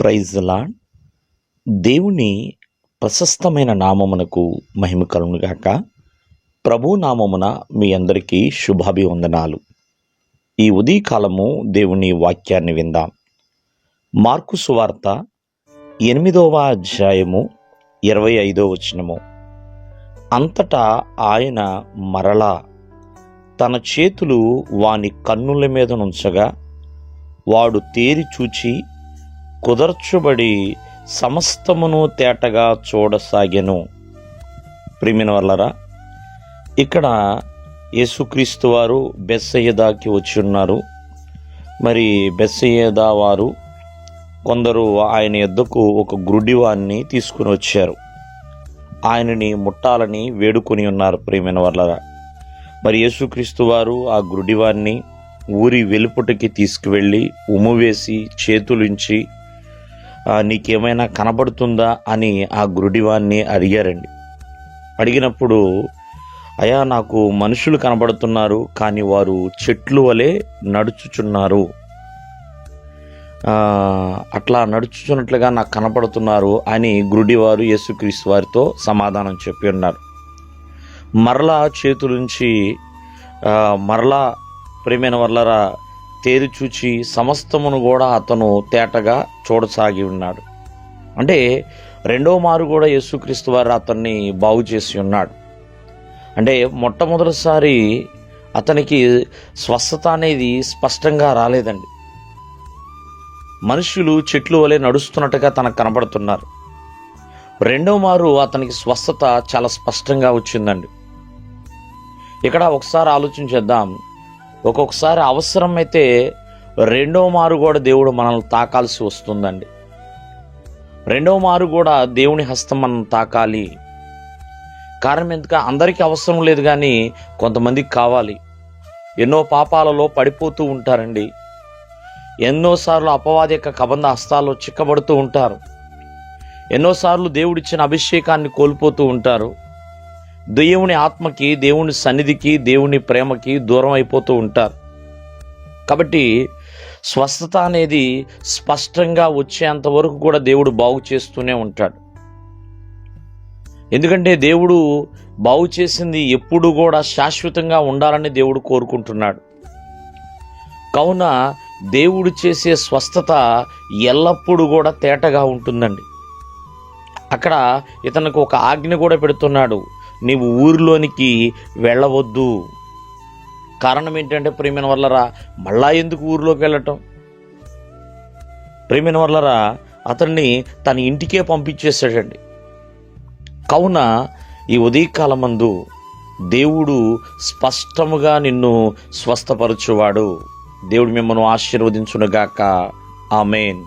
Praise the lord. దేవుని ప్రశస్తమైన నామమునకు మహిమ కలుగునుగాక. ప్రభు నామమున మీ అందరికీ శుభాభివందనాలు. ఈ ఉదయకాలము దేవుని వాక్యాన్ని విందాం. మార్కు సువార్త 8వ అధ్యాయము 25వ వచనము. అంతటా ఆయన మరలా తన చేతులు వాని కన్నుల మీద నుంచగా వాడు తేరి చూచి కుదర్చుబడి సమస్తమును తేటగా చూడసాగెను. ప్రియమైన వాళ్ళరా, ఇక్కడ యేసుక్రీస్తు వారు బెత్సయిదాకి వచ్చి ఉన్నారు. మరి బెత్సయిదా వారు కొందరు ఆయన యొద్దకు ఒక గుడ్డివాన్ని తీసుకుని వచ్చారు. ఆయనని ముట్టాలని వేడుకొని ఉన్నారు. ప్రియమైన వాళ్ళరా, మరి యేసుక్రీస్తు వారు ఆ గుడ్డివాన్ని ఊరి వెలుపుటకి తీసుకువెళ్ళి ఉమ్మువేసి చేతులుంచి నీకేమైనా కనబడుతుందా అని ఆ గురుడివాన్ని అడిగారండి. అడిగినప్పుడు, అయ్యా, నాకు మనుషులు కనబడుతున్నారు, కానీ వారు చెట్లు వలె నడుచుచున్నారు, అట్లా నడుచుచున్నట్లుగా నాకు కనపడుతున్నారు అని గురుడివారు యేసుక్రీస్తు వారితో సమాధానం చెప్పి ఉన్నారు. మరలా చేతులుంచి మరలా ప్రియమైన వాళ్ళరా తేరి చూచి సమస్తమును కూడా అతను తేటగా చూడసాగి ఉన్నాడు. అంటే రెండో మారు కూడా యేసుక్రీస్తు వారు అతన్ని బాగు చేసి ఉన్నాడు. అంటే మొట్టమొదటిసారి అతనికి స్వస్థత అనేది స్పష్టంగా రాలేదండి. మనుషులు చెట్లు వలె నడుస్తున్నట్టుగా తనకు కనపడుతున్నారు. రెండో మారు అతనికి స్వస్థత చాలా స్పష్టంగా వచ్చిందండి. ఇక్కడ ఒకసారి ఆలోచించేద్దాం. ఒక్కొక్కసారి అవసరం అయితే రెండో మారు కూడా దేవుడు మనల్ని తాకాల్సి వస్తుందండి. రెండో మారు కూడా దేవుని హస్తం మనం తాకాలి. కారణం ఎందుకు? అందరికీ అవసరం లేదు, కానీ కొంతమందికి కావాలి. ఎన్నో పాపాలలో పడిపోతూ ఉంటారండి. ఎన్నోసార్లు అపవాది యొక్క కబంధ హస్తాల్లో చిక్కబడుతూ ఉంటారు. ఎన్నోసార్లు దేవుడిచ్చిన అభిషేకాన్ని కోల్పోతూ ఉంటారు. దేవుని ఆత్మకి, దేవుని సన్నిధికి, దేవుని ప్రేమకి దూరం అయిపోతూ ఉంటారు. కాబట్టి స్వస్థత అనేది స్పష్టంగా వచ్చేంత వరకు కూడా దేవుడు బాగు చేస్తూనే ఉంటాడు. ఎందుకంటే దేవుడు బాగు చేసింది ఎప్పుడు కూడా శాశ్వతంగా ఉండాలని దేవుడు కోరుకుంటున్నాడు. కావున దేవుడు చేసే స్వస్థత ఎల్లప్పుడూ కూడా తేటగా ఉంటుందండి. అక్కడ ఇతనికి ఒక ఆజ్ఞ కూడా పెడుతున్నాడు, నీవు ఊరిలోనికి వెళ్ళవద్దు. కారణం ఏంటంటే ప్రియమైన వాళ్ళరా, మళ్ళా ఎందుకు ఊరిలోకి వెళ్ళటం? ప్రియమైన వాళ్ళరా, అతన్ని తన ఇంటికే పంపించేశాడండి. కావున ఈ ఉదయకాలమందు దేవుడు స్పష్టముగా నిన్ను స్వస్థపరచువాడు. దేవుడు మిమ్మల్ని ఆశీర్వదించునుగాక. ఆమేన్.